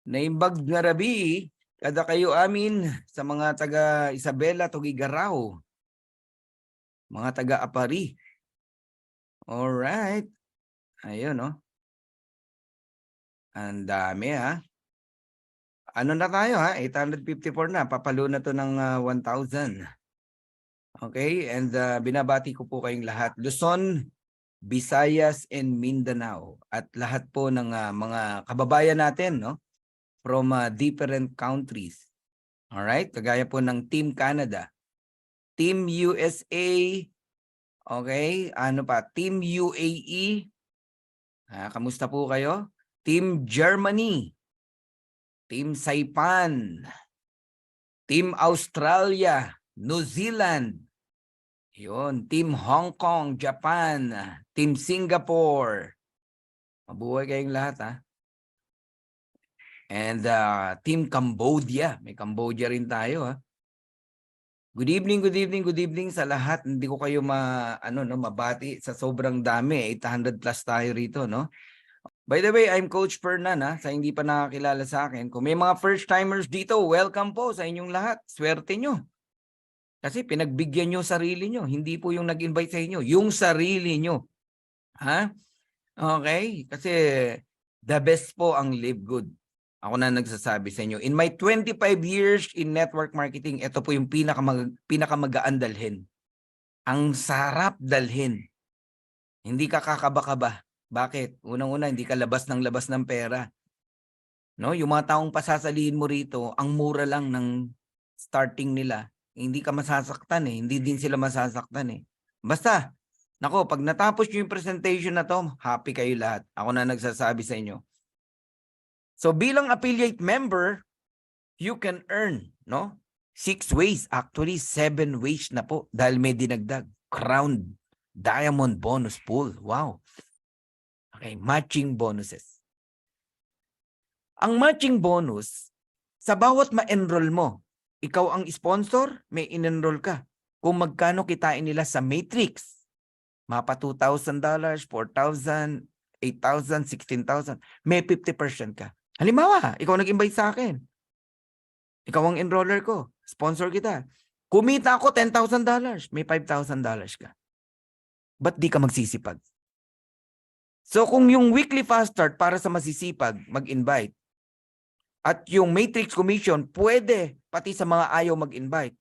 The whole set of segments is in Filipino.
Naimbag nga rabi, kada kayo amin sa mga taga Isabela, Tugigaraw, mga taga Apari. Alright. Ayun, no? Ang dami, ha? Ano na tayo, ha? 854 na. Papalo na to ng 1,000. Okay? And binabati ko po kayong lahat. Luzon, Visayas, and Mindanao. At lahat po ng mga kababayan natin, no? From different countries. Alright? Kagaya po ng Team Canada, Team USA, okay? Ano pa? Team UAE. Kamusta po kayo? Team Germany, Team Saipan, Team Australia, New Zealand, yun, Team Hong Kong, Japan, Team Singapore. Mabuhay kayong lahat, ha? And Team Cambodia. May Cambodia rin tayo, ha? Good evening, good evening, good evening sa lahat. Hindi ko kayo mabati sa sobrang dami. 800 plus tayo rito, no? By the way, I'm Coach Fernan, ha? Sa hindi pa nakakilala sa akin. Kung may mga first-timers dito, welcome po sa inyong lahat. Swerte nyo. Kasi pinagbigyan nyo sarili nyo. Hindi po yung nag-invite sa inyo. Yung sarili nyo. Ha? Okay? Kasi the best po ang live good. Ako na nagsasabi sa inyo. In my 25 years in network marketing, ito po yung pinakamagaan dalhin. Ang sarap dalhin. Hindi ka kakaba-kaba. Bakit? Unang-una, hindi ka labas ng pera. No? Yung mga taong pasasalihin mo rito, ang mura lang ng starting nila. Hindi ka masasaktan eh. Hindi din sila masasaktan eh. Basta, nako, pag natapos nyo yung presentation na to, happy kayo lahat. Ako na nagsasabi sa inyo. So bilang affiliate member, you can earn, no? 6 ways, actually 7 ways na po dahil may dinagdag. Crown Diamond Bonus Pool. Wow. Okay, matching bonuses. Ang matching bonus, sa bawat ma-enroll mo, ikaw ang sponsor, may in-enroll ka. Kung magkano kitain nila sa Matrix, mapa $2,000, $4,000, $8,000, $16,000, may 50% ka. Halimbawa, ikaw nag-invite sa akin. Ikaw ang enroller ko. Sponsor kita. Kumita ako $10,000. May $5,000 ka. Ba't di ka magsisipag? So kung yung weekly fast start para sa masisipag, mag-invite. At yung matrix commission, pwede pati sa mga ayaw mag-invite.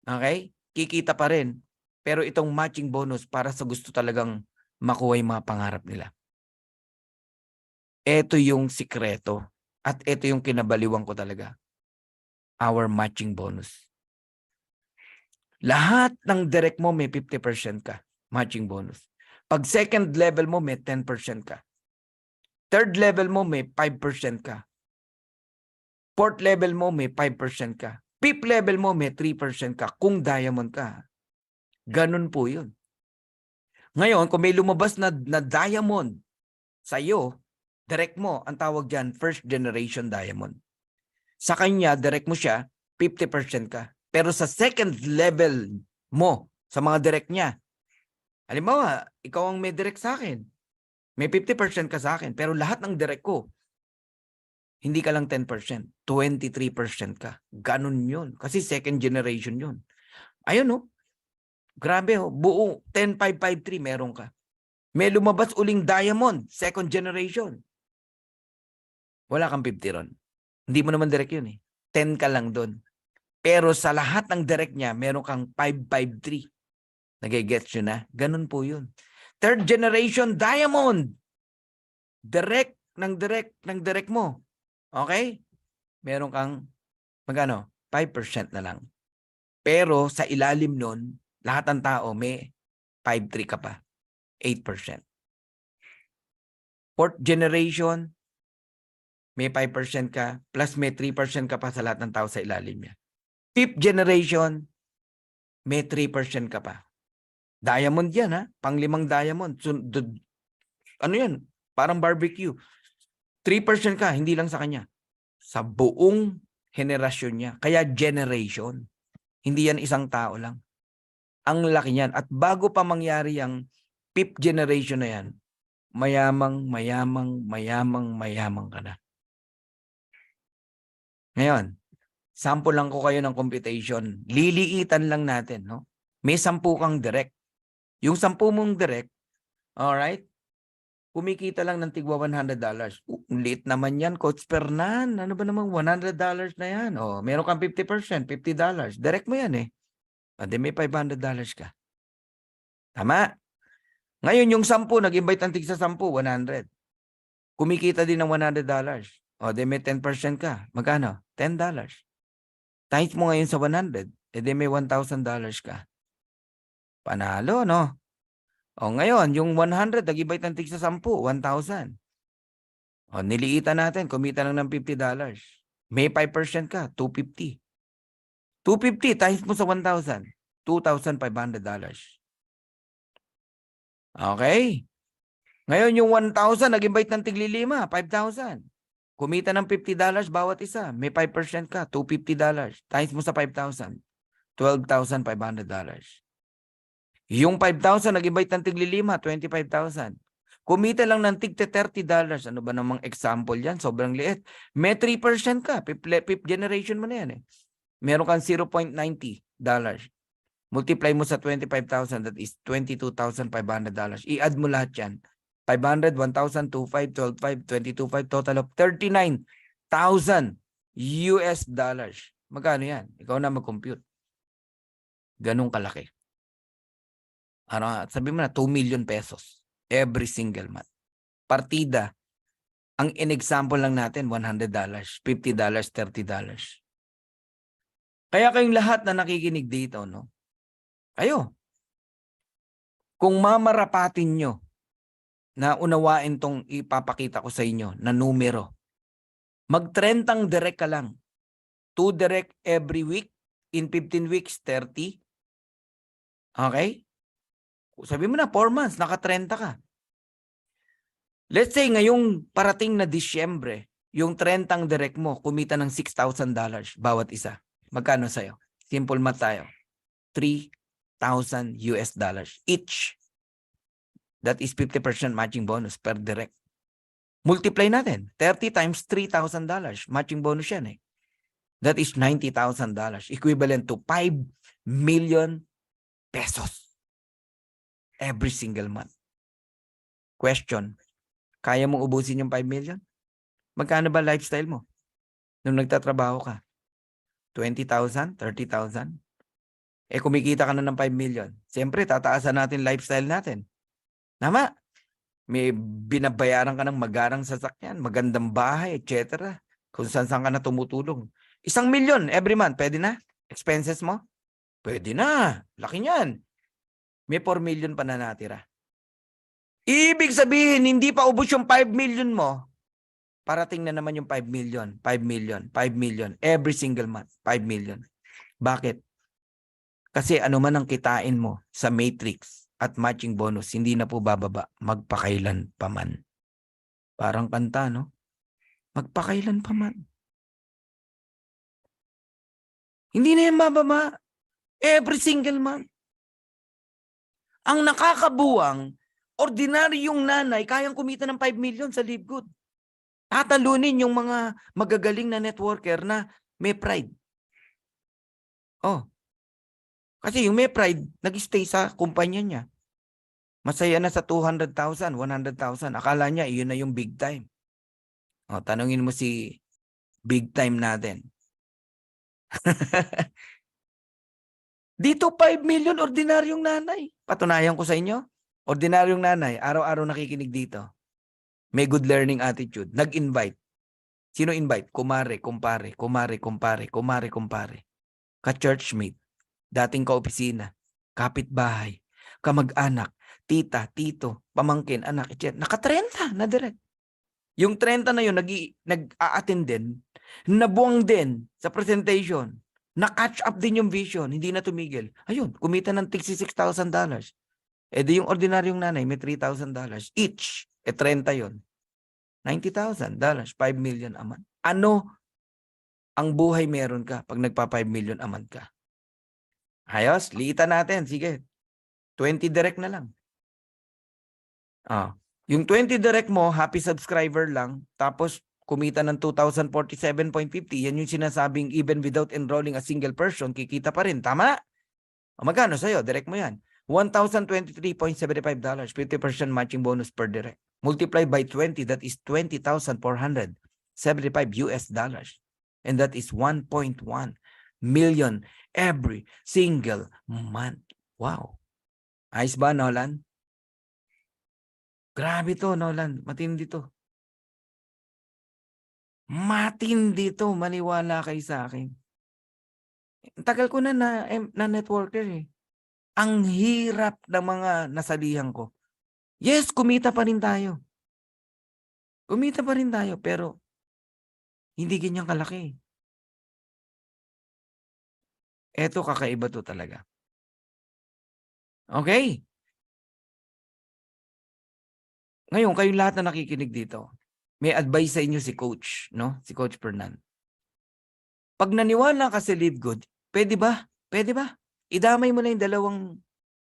Okay? Kikita pa rin. Pero itong matching bonus para sa gusto talagang makuha yung mga pangarap nila. Ito yung sikreto. At ito yung kinabaliwan ko talaga. Our matching bonus. Lahat ng direct mo may 50% ka. Matching bonus. Pag second level mo may 10% ka. Third level mo may 5% ka. Fourth level mo may 5% ka. Fifth level mo may 3% ka kung diamond ka. Ganun po yun. Ngayon, kung may lumabas na diamond sa iyo, direct mo, ang tawag dyan, first generation diamond. Sa kanya, direct mo siya, 50% ka. Pero sa second level mo, sa mga direct niya, halimbawa, ikaw ang may direct sa akin. May 50% ka sa akin, pero lahat ng direct ko, hindi ka lang 10%, 23% ka. Ganun yun. Kasi second generation yun. Ayun, no? Grabe, oh. Buo 10,553 meron ka. May lumabas uling diamond, second generation. Wala kang 50 ron. Hindi mo naman direct yun eh. 10 ka lang doon. Pero sa lahat ng direct niya, meron kang 553. Nagigets nyo na? Ganun po yun. Third generation diamond. Direct ng direct mo. Okay? Meron kang magkano? 5% na lang. Pero sa ilalim nun, lahat ng tao may 5-3 ka pa. 8%. Fourth generation, may 5% ka, plus may 3% ka pa sa lahat ng tao sa ilalim niya. Fifth generation, may 3% ka pa. Diamond yan, ha? Panglimang diamond. So, ano yan? Parang barbecue. 3% ka, hindi lang sa kanya. Sa buong henerasyon niya. Kaya generation. Hindi yan isang tao lang. Ang laki niyan. At bago pa mangyari yung fifth generation na yan, mayamang ka na. Ngayon, sample lang ko kayo ng computation. Liliitan lang natin, no? May 10 kang direct. Yung 10 mong direct, alright, kumikita lang ng tigwa $100. Liit naman yan, Coach Fernan. Ano ba namang $100 na yan? Meron kang 50%, $50. Direct mo yan eh. Di may $500 ka. Tama? Ngayon, yung 10, nag-invite ang tig sa 10, 100. Kumikita din ng $100. Di may 10% ka. Magkano? $10. Times mo ngayon sa 100, di may $1,000 ka. Panalo, no? Ngayon, yung 100, nag-invite ng tig sa 10, 1,000. Niliitan natin, kumita lang ng $50. May 5% ka, 250. 250 times mo sa 1,000, $2,500. Okay? Ngayon yung 1,000, nag-invite ng tigli-5, 5,000. Kumita ng $50 bawat isa. May 5% ka, $250. Times mo sa 5,000, $12,500. Yung 5,000, nag-invite ng tigli-5, 25,000. Kumita lang ng tig $30. Ano ba namang example yan? Sobrang liit. May 3% ka. Fifth generation mo na yan eh. Meron kang $0.90. Multiply mo sa 25,000, that is $22,500. I-add mo lahat yan. 500, 1,000, 2,500, 12,500, 22,500, total of $39,000 US dollars. Magkano yan? Ikaw na mag-compute. Ganun kalaki. Sabi mo na, 2 million pesos every single month. Partida, ang in-example lang natin, $100, $50, $30. Kaya kayong lahat na nakikinig dito, no? Kayo, kung mamarapatin nyo na unawain tong ipapakita ko sa inyo na numero, mag-30 direct ka lang. 2 direct every week, in 15 weeks, 30. Okay? Sabi mo na, 4 months, naka-30 ka. Let's say, ngayong parating na Disyembre, yung 30 direct mo, kumita ng $6,000 bawat isa. Magkano sa'yo? Simple math tayo. $3,000 US dollars each. That is 50% matching bonus per direct. Multiply natin. 30 times $3,000. Matching bonus yan eh. That is $90,000. Equivalent to 5 million pesos. Every single month. Question. Kaya mong ubusin yung 5 million? Magkano ba lifestyle mo? Nung nagtatrabaho ka? 20,000? 30,000? Kumikita ka na ng 5 million. Siyempre, tataasan natin lifestyle natin. Tama? May binabayaran ka ng magarang sasakyan, magandang bahay, etc. Kung saan ka na tumutulong. 1 million every month, pwede na? Expenses mo? Pwede na. Laki niyan. May 4 million pa na natira. Ibig sabihin, hindi pa ubos yung 5 million mo, parating na naman yung 5 million, 5 million, 5 million, every single month, 5 million. Bakit? Kasi ano man ang kitain mo sa matrix at matching bonus, hindi na po bababa, magpakailan pa man. Parang kanta, no? Magpakailan pa man. Hindi na yan bababa. Every single month. Ang nakakabuwang, ordinaryong nanay, kayang kumita ng 5 million sa Live Good. Tatalunin yung mga magagaling na networker na may pride. Kasi yung may pride, nag-stay sa kumpanya niya. Masaya na sa 200,000, 100,000. Akala niya, iyon na yung big time. Tanungin mo si big time natin. Dito 5 million ordinaryong nanay. Patunayan ko sa inyo. Ordinaryong nanay, araw-araw nakikinig dito. May good learning attitude. Nag-invite. Sino invite? Kumare, kumpare, kumare, kumpare, kumare, kumpare. Ka-churchmate, dating ka-opisina, kapitbahay, kamag-anak, tita, tito, pamangkin, anak, etc. Naka-30 na direct. Yung 30 na yun, nag-a-attend din, nabuwang din sa presentation, na-catch up din yung vision, hindi na tumigil. Ayun, kumita ng $66,000. Di yung ordinaryong nanay, may $3,000 each. 30 yun. $90,000, 5 million a month. Ano ang buhay meron ka pag nagpa 5 million a month ka? Ayos, liitan natin. Sige, 20 direct na lang. Yung 20 direct mo, happy subscriber lang. Tapos kumita ng 2,047.50. Yan yung sinasabing even without enrolling a single person, kikita pa rin. Tama? O magkano sa'yo? Direct mo yan. $1,023.75. 50% matching bonus per direct. Multiply by 20, that is $20,475 US dollars. And that is 1.1 million every single month. Wow. Ayos ba, Nolan? Grabe to, Nolan. Matindi to. Matindi to. Maniwala kayo sa akin. Tagal ko na networker eh. Ang hirap ng mga nasalihan ko. Yes, kumita pa rin tayo. Kumita pa rin tayo, pero hindi ganyan kalaki. Eto, kakaiba to talaga. Okay? Ngayon, kayong lahat na nakikinig dito, may advice sa inyo si Coach, no? Si Coach Fernan. Pag naniwala ka sa Live Good, pwede ba? Pwede ba? Idamay mo na yung dalawang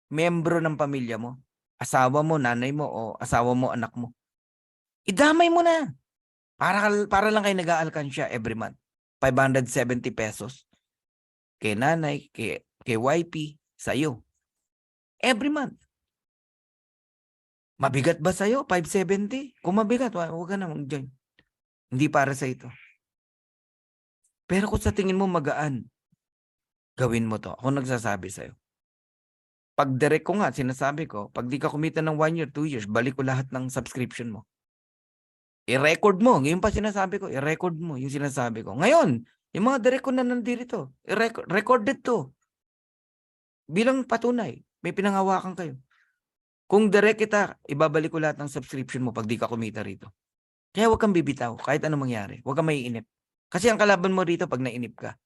membro ng pamilya mo. Asawa mo, nanay mo, o asawa mo, anak mo. Idamay mo na. Para lang kayo nag-aalkansya every month. 570 pesos. Kay nanay, kay YP, sa'yo. Every month. Mabigat ba sa'yo? 570? Kung mabigat, huwag ka na mag-join. Hindi para sa ito. Pero kung sa tingin mo magaan, gawin mo to. Ako nagsasabi sa'yo. Pag direct ko nga, sinasabi ko, pag di ka kumita ng 1 year, 2 years, balik ko lahat ng subscription mo. I-record mo. Ngayon pa sinasabi ko, i-record mo yung sinasabi ko. Ngayon, yung mga direct ko na nandito, recorded to. Bilang patunay, may pinanghawakan kayo. Kung direct kita, ibabalik ko lahat ng subscription mo pag di ka kumita rito. Kaya huwag kang bibitaw kahit ano mangyari. Huwag kang maiinip. Kasi ang kalaban mo rito pag nainip ka.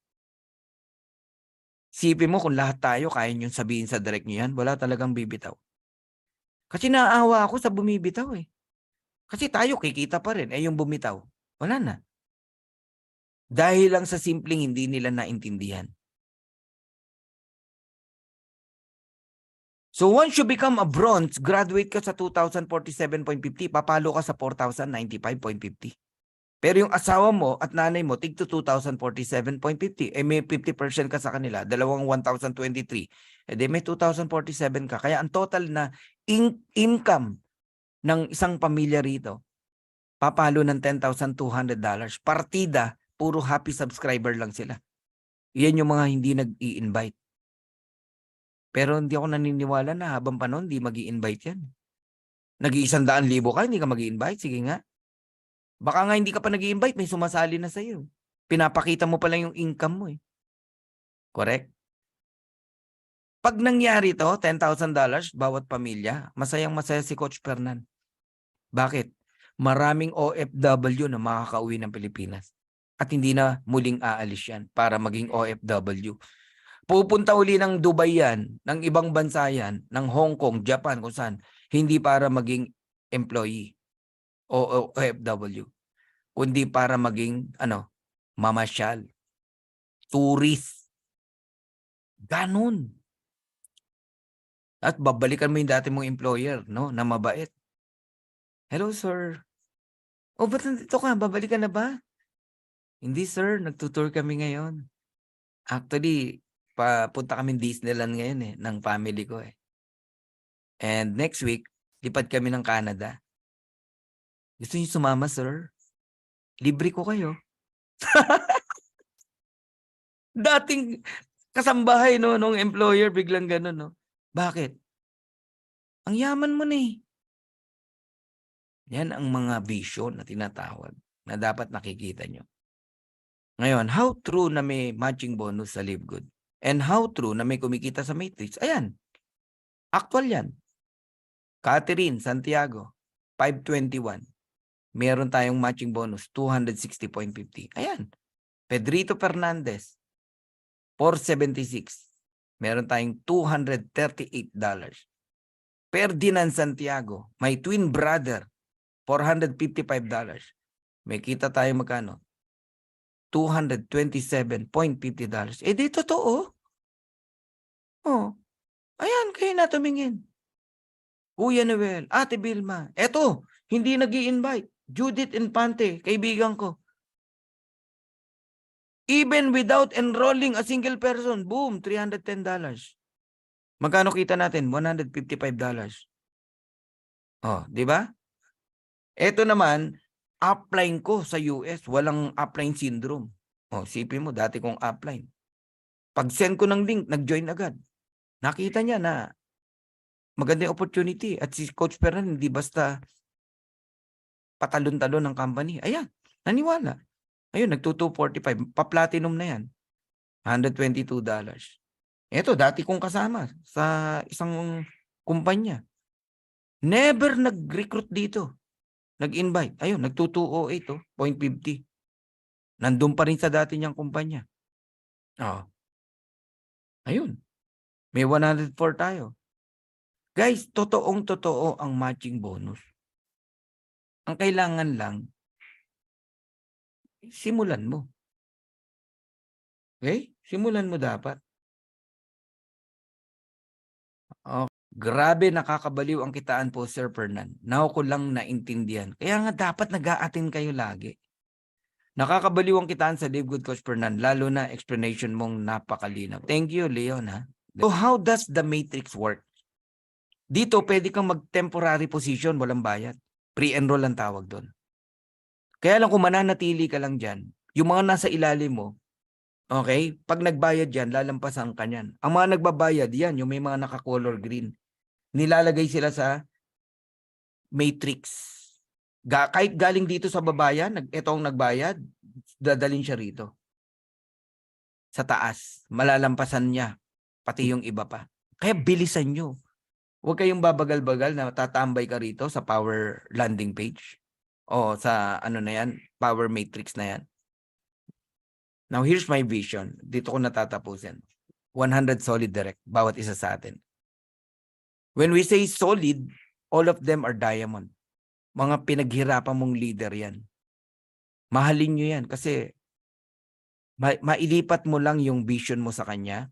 Sipin mo kung lahat tayo kaya nyo sabihin sa direct nyo yan, wala talagang bibitaw. Kasi naaawa ako sa bumibitaw eh. Kasi tayo kikita pa rin. Eh yung bumitaw, wala na. Dahil lang sa simpleng hindi nila naintindihan. So once you become a bronze, graduate ka sa 2,047.50, papalo ka sa 4,095.50. Pero yung asawa mo at nanay mo, tig to 2,047.50. Eh may 50% ka sa kanila, dalawang 1,023. Eh di may 2,047 ka. Kaya ang total na income ng isang pamilya rito, papalo ng $10,200. Partida, puro happy subscriber lang sila. Yan yung mga hindi nag-i-invite. Pero hindi ako naniniwala na habang panahon, hindi mag-i-invite yan. Nag-100,000 ka, hindi ka mag-i-invite. Sige nga. Baka nga hindi ka pa nag-i-invite, may sumasali na sa'yo. Pinapakita mo pa lang yung income mo eh. Correct? Pag nangyari to, $10,000 bawat pamilya, masayang-masaya si Coach Fernan. Bakit? Maraming OFW na makakauwi ng Pilipinas. At hindi na muling aalis yan para maging OFW. Pupunta uli ng Dubai yan, ng ibang bansa yan, ng Hong Kong, Japan, kung saan, hindi para maging employee o OFW, kundi para maging, mamasyal, tourist. Ganun. At babalikan mo yung dati mong employer, no, na mabait. Hello, sir. O, ba't nandito ka? Babalikan na ba? Hindi, sir. Nagtutour kami ngayon. Actually, papunta kami Disneyland ngayon ng family ko eh. And next week, lipad kami ng Canada. Gusto niyo sumama, sir? Libre ko kayo. Dating kasambahay nung employer, biglang ganun, no? Bakit? Ang yaman mo na eh. Yan ang mga vision na tinatawag na dapat nakikita nyo. Ngayon, how true na may matching bonus sa Live Good? And how true na may kumikita sa Matrix? Ayan. Actual yan. Catherine Santiago, 521. Meron tayong matching bonus, 260.50. Ayan. Pedrito Fernandez, 476. Meron tayong $238. Ferdinand Santiago, my twin brother, $455. May kita tayo magkano? $227.50. Eh di totoo. Oh. Ayan, kayo na tumingin. Kuya Noel, Ate Vilma. Eto, hindi nag-i-invite. Judith Infante, kaibigan ko. Even without enrolling a single person, boom, $310. Magkano kita natin? $155. Oh, di ba? Ito naman, upline ko sa US, walang upline syndrome. Oh, sipin mo, dati kong upline. Pag send ko ng link, nag-join agad. Nakita niya na magandang opportunity at si Coach Fernan hindi basta patalon-talon ng company. Ayan, naniwala. Ayun, nagto-245. Pa-platinum na yan. $122. Ito, dati kong kasama sa isang kumpanya. Never nag-recruit dito. Nag-invite. Ayun, nagto-208, 0.50. Nandun pa rin sa dati niyang kumpanya. Oh. Ayun. May 104 tayo. Guys, totoong-totoo ang matching bonus. Ang kailangan lang, simulan mo. Okay? Simulan mo dapat. Oh, grabe nakakabaliw ang kitaan po, Sir Fernan. Now ko lang naintindihan. Kaya nga dapat nag-a-attend kayo lagi. Nakakabaliw ang kitaan sa Live Good, Coach Fernan, lalo na explanation mong napakalinaw. Thank you, Leon. Ha? So how does the matrix work? Dito, pwede kang mag-temporary position, walang bayad. Pre-enroll ang tawag doon. Kaya lang kung mananatili ka lang dyan, yung mga nasa ilalim mo, okay, pag nagbayad yan, lalampasan ka yan. Ang mga nagbabayad yan, yung may mga naka-color green, nilalagay sila sa matrix. Kahit galing dito sa babayan, etong nagbayad, dadalhin siya rito. Sa taas, malalampasan niya, pati yung iba pa. Kaya bilisan nyo. Huwag kayong babagal-bagal na tatambay ka rito sa power landing page. O sa ano na yan, power matrix na yan. Now, here's my vision. Dito ko natatapusin. 100 solid direct, bawat isa sa atin. When we say solid, all of them are diamond. Mga pinaghirapan mong leader yan. Mahalin nyo yan kasi mailipat mo lang yung vision mo sa kanya,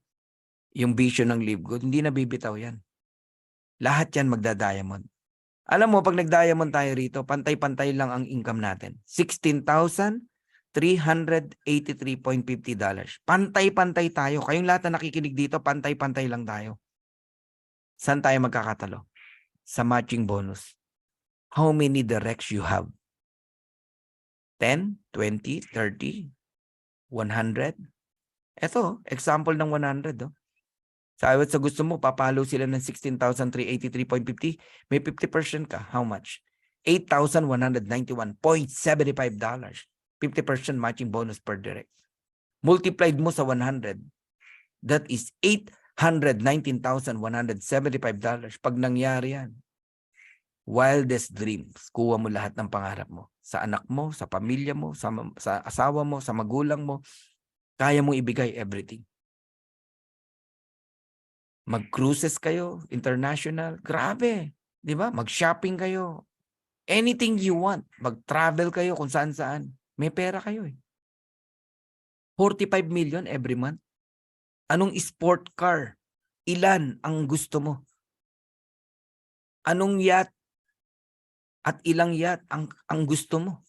yung vision ng Live Good, hindi na bibitaw yan. Lahat yan magda-diamond. Alam mo, pag nag-diamond tayo rito, pantay-pantay lang ang income natin. $16,383.50. Pantay-pantay tayo. Kayong lahat na nakikinig dito, pantay-pantay lang tayo. Saan tayo magkakatalo? Sa matching bonus. How many directs you have? 10, 20, 30, 100? Ito, example ng 100. Sa gusto mo, papalo sila ng 16,383.50. May 50% ka. How much? $8,191.75. 50% matching bonus per direct. Multiplied mo sa 100. That is $819,175. Pag nangyari yan, wildest dreams. Kuha mo lahat ng pangarap mo. Sa anak mo, sa pamilya mo, sa asawa mo, sa magulang mo. Kaya mong ibigay everything. Mag-cruises kayo, international, grabe. Di ba? Mag-shopping kayo. Anything you want. Mag-travel kayo kung saan-saan. May pera kayo eh. 45 million every month. Anong sport car? Ilan ang gusto mo? Anong yacht? At ilang yacht ang gusto mo?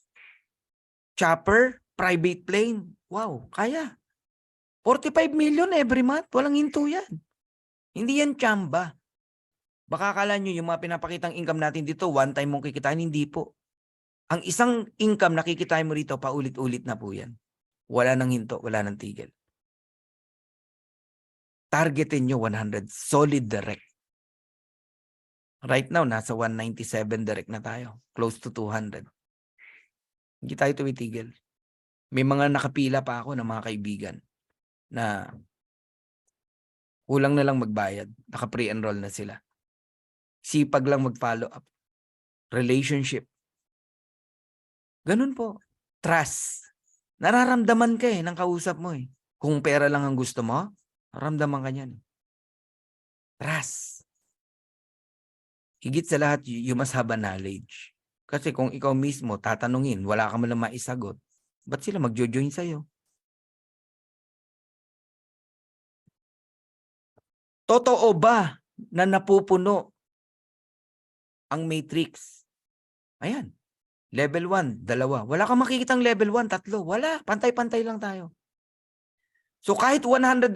Chopper? Private plane? Wow, kaya. 45 million every month. Walang hinto yan. Hindi yan tsamba. Baka akala nyo yung mga pinapakitang income natin dito, one time mong kikitain, hindi po. Ang isang income na kikitain mo rito, paulit-ulit na po yan. Wala nang hinto, wala nang tigil. Targetin nyo 100, solid direct. Right now, nasa 197 direct na tayo. Close to 200. Hindi tayo tumitigil. May mga nakapila pa ako ng mga kaibigan na kulang na lang magbayad. Naka-pre-enroll na sila. Sipag lang mag-follow up. Relationship. Ganun po. Trust. Nararamdaman ka ng kausap mo eh. Kung pera lang ang gusto mo, nararamdaman ka niyan. Trust. Higit sa lahat, you must have a knowledge. Kasi kung ikaw mismo tatanungin, wala ka man lang maisagot, ba't sila magjo-join sa'yo? Totoo ba na napupuno ang matrix? Ayan. Level 1, 2. Wala kang makikitang level 1, 3. Wala. Pantay-pantay lang tayo. So kahit 197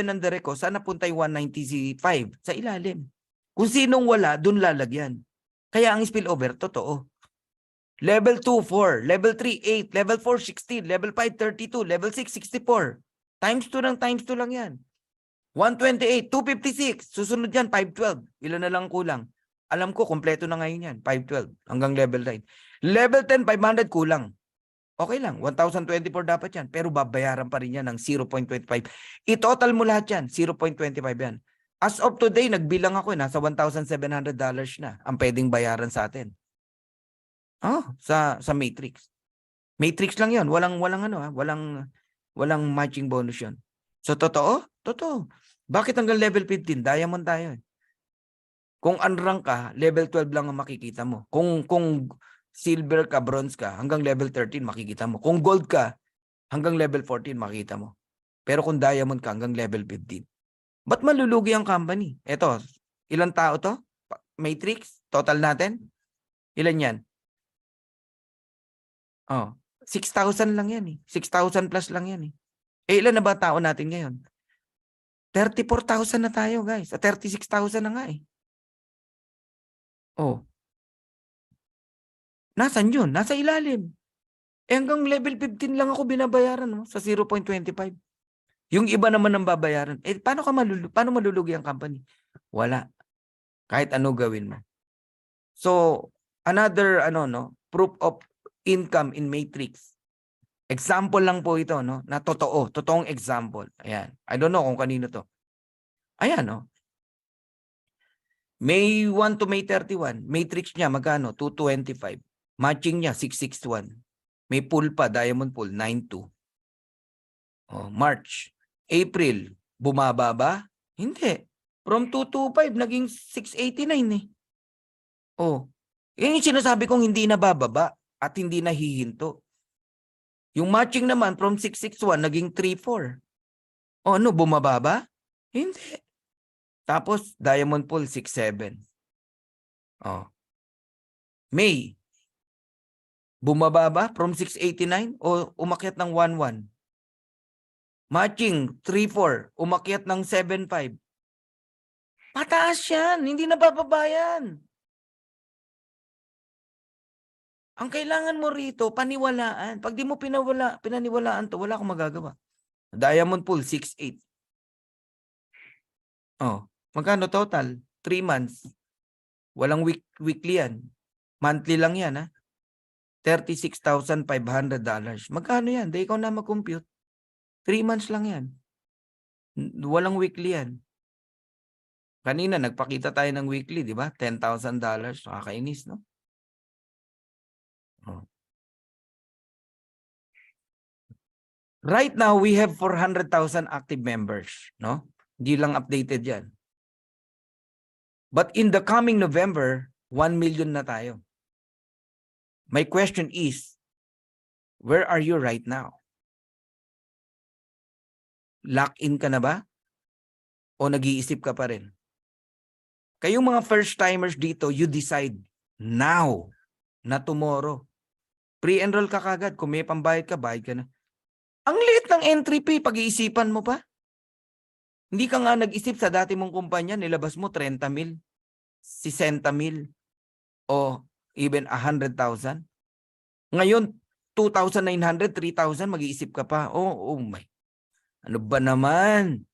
ang direct ko, saan napunta yung 195? Sa ilalim. Kung sinong wala, dun lalagyan. Kaya ang spillover, totoo. Level 2, 4. Level 3, 8. Level 4, 16. Level 5, 32. Level 6, 64. Times 2 lang yan. 128, 256. Susunod yan, 512. Ilan na lang kulang? Alam ko, kompleto na ngayon yan. 512 hanggang level 9. Level 10, 500 kulang. Okay lang, 1,024 dapat yan. Pero babayaran pa rin yan ng 0.25. I-total mo lahat yan, 0.25 yan. As of today, nagbilang ako, nasa $1,700 na ang pwedeng bayaran sa atin. Sa Matrix. Matrix lang yan, walang matching bonus yun. So, totoo? Totoo. Bakit hanggang level 15? Diamond tayo. Kung unrank ka, level 12 lang ang makikita mo. Kung silver ka, bronze ka, hanggang level 13 makikita mo. Kung gold ka, hanggang level 14 makikita mo. Pero kung diamond ka, hanggang level 15. Ba't malulugi ang company? Eto, ilang tao to? Matrix? Total natin? Ilan yan? 6,000 lang yan eh. 6,000 plus lang yan eh. Ilan na ba tao natin ngayon? 34,000 na tayo, guys. 36,000 na nga eh. Nasaan yun? Nasa ilalim. Hanggang level 15 lang ako binabayaran sa 0.25. Yung iba naman ang babayaran. Paano malulugi ang company? Wala. Kahit ano gawin mo. So, another proof of income in Matrix. Example lang po ito, na totoong example. Ayan. I don't know kung kanino to. Ayan, May 1 to May 31. Matrix niya, magkano? 225. Matching niya, 661. May pool pa, diamond pool, 92. March. April, bumaba ba? Hindi. From 225, naging 689 eh. Yan yung sinasabi kong hindi na bababa at hindi nahihinto. Yung matching naman, from 661, naging 34. Bumaba ba? Hindi. Tapos, diamond pool, 67. May, bumaba ba from 689 o umakyat ng 11? Matching 3-4, umakyat ng 7-5. Pataas yan, hindi na bababa yan. Ang kailangan mo rito, paniwalaan. Pag di mo pinaniwalaan to, wala akong magagawa. Diamond pool, 6-8. Magkano total? 3 months. Walang weekly yan. Monthly lang yan, ha? $36,500. Magkano yan? Di ikaw na mag-compute. 3 months lang yan. Walang weekly yan. Kanina, nagpakita tayo ng weekly, di ba? $10,000. Nakakainis, no? Right now, we have 400,000 active members, no? Hindi lang updated yan. But in the coming November, 1 million na tayo. My question is, where are you right now? Lock-in ka na ba? O nag-iisip ka pa rin? Kayong mga first-timers dito, you decide now, na tomorrow. Pre-enroll ka kagad. Kung may pambayad ka, bayad ka na. Ang liit ng entry fee, pag-iisipan mo pa. Hindi ka nga nag-isip sa dati mong kumpanya, nilabas mo 30,000, 60,000, o even 100,000. Ngayon, 2,900, 3,000, mag-iisip ka pa. Oh my. Ano ba naman?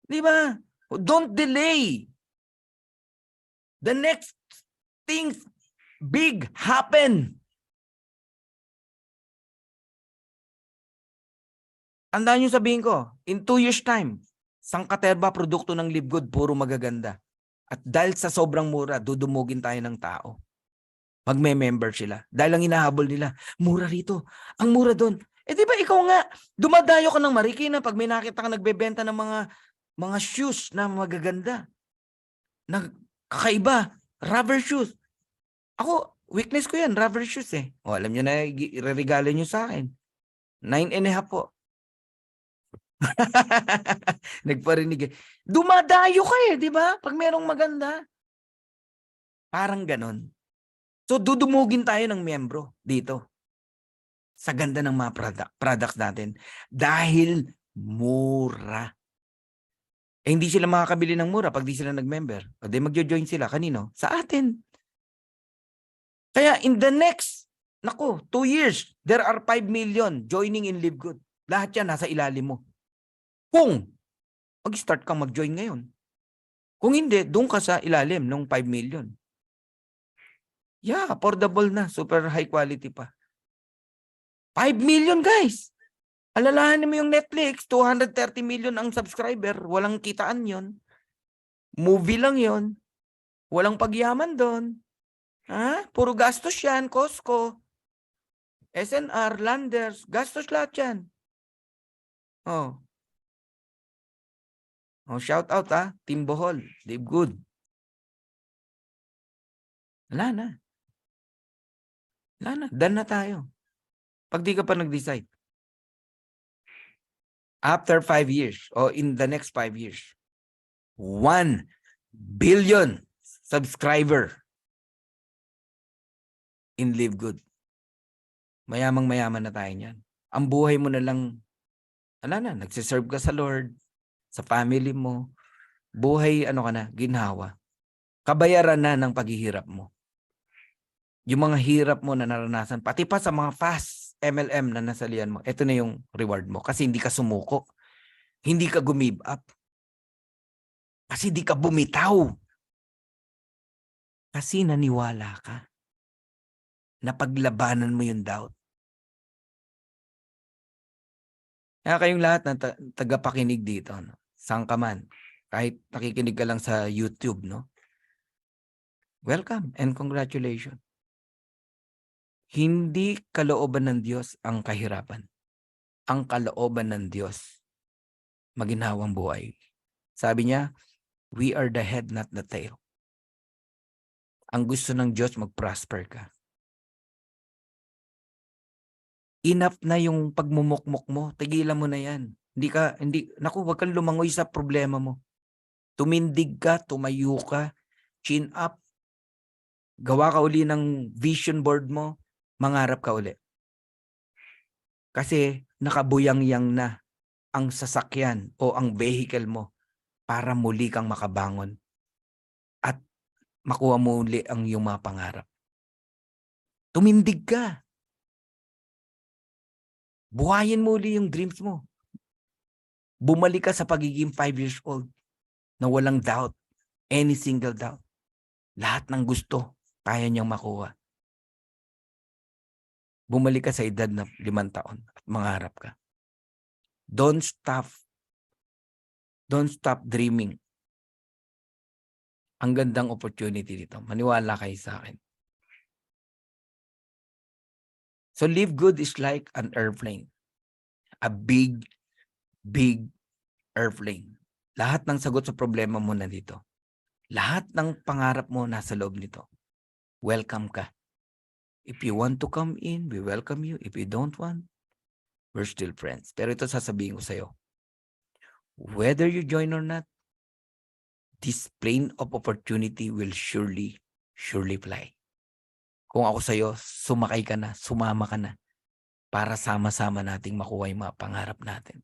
Di ba? Don't delay. The next things big happen. Tandaan nyo sabihin ko, in 2 years time, Sangkaterba produkto ng Libgood, puro magaganda. At dahil sa sobrang mura, dudumugin tayo ng tao. Magme-member sila. Dahil ang hinahabol nila, mura rito. Ang mura doon. Di ba ikaw nga, dumadayo ka ng Marikina pag may nakita ka nagbebenta ng mga shoes na magaganda. Kakaiba. Rubber shoes. Ako, weakness ko yan, rubber shoes eh. Alam nyo na, ireregalo nyo sa akin. 9.5 po. Nagparinig. Dumadayo ka di ba? Pag merong maganda. Parang ganon. So dudumugin tayo ng miyembro dito sa ganda ng mga products natin dahil mura. Hindi sila makakabili ng mura pag di sila nag-member. O di magjo-join sila. Kanino? Sa atin. Kaya in the next, 2 years, there are 5 million joining in Live Good. Lahat yan nasa ilalim mo. Kung mag-start kang mag-join ngayon. Kung hindi, doon ka sa ilalim ng 5 million. Yeah, affordable na. Super high quality pa. 5 million, guys. Alalahanin mo yung Netflix, 230 million ang subscriber. Walang kitaan yon. Movie lang yon. Walang pagyaman doon. Ha? Puro gastos yan. Costco, SNR, Landers. Gastos lahat yan. Oh. Oh, shout out Team Bohol. Live Good. Wala na. Wala na. Done na tayo. Pag di ka pa nag-decide. After 5 years or in the next 5 years, 1 billion subscriber in Live Good. Mayamang-mayaman na tayo niyan. Ang buhay mo na lang, nagsiserve ka sa Lord, sa family mo. Buhay, ginhawa. Kabayaran na ng paghihirap mo. Yung mga hirap mo na naranasan, pati pa sa mga fast MLM na nasalihan mo, ito na yung reward mo. Kasi hindi ka sumuko. Hindi ka give up. Kasi hindi ka bumitaw. Kasi naniwala ka. Napaglabanan mo yung doubt. Kaya kayong lahat na tagapakinig dito, saan ka man, kahit nakikinig ka lang sa YouTube, welcome and congratulations. Hindi kalooban ng Diyos ang kahirapan. Ang kalooban ng Diyos, maginhawang buhay. Sabi niya, we are the head, not the tail. Ang gusto ng Diyos, mag-prosper ka. Enough na yung pagmumukmuk mo. Tigilan mo na yan. Huwag kang lumangoy sa problema mo. Tumindig ka, tumayo ka, chin up, gawa ka uli ng vision board mo, mangarap ka uli. Kasi nakabuyang-yang na ang sasakyan o ang vehicle mo para muli kang makabangon at makuha mo uli ang iyong mga pangarap. Tumindig ka. Buhayin mo uli yung dreams mo. Bumalik ka sa pagiging 5 years old na walang doubt, any single doubt. Lahat ng gusto, kaya niyang makuha. Bumalik ka sa edad na 5 taon at mangarap ka. Don't stop dreaming. Ang gandang opportunity dito. Maniwala kayo sa akin. So Live Good is like an airplane. A big airplane. Lahat ng sagot sa problema mo na dito. Lahat ng pangarap mo nasa loob nito. Welcome ka. If you want to come in, we welcome you. If you don't want, we're still friends. Pero ito sasabihin ko sa'yo. Whether you join or not, this plane of opportunity will surely fly. Kung ako sa'yo, sumakay ka na, sumama ka na para sama-sama nating makuha yung mga pangarap natin.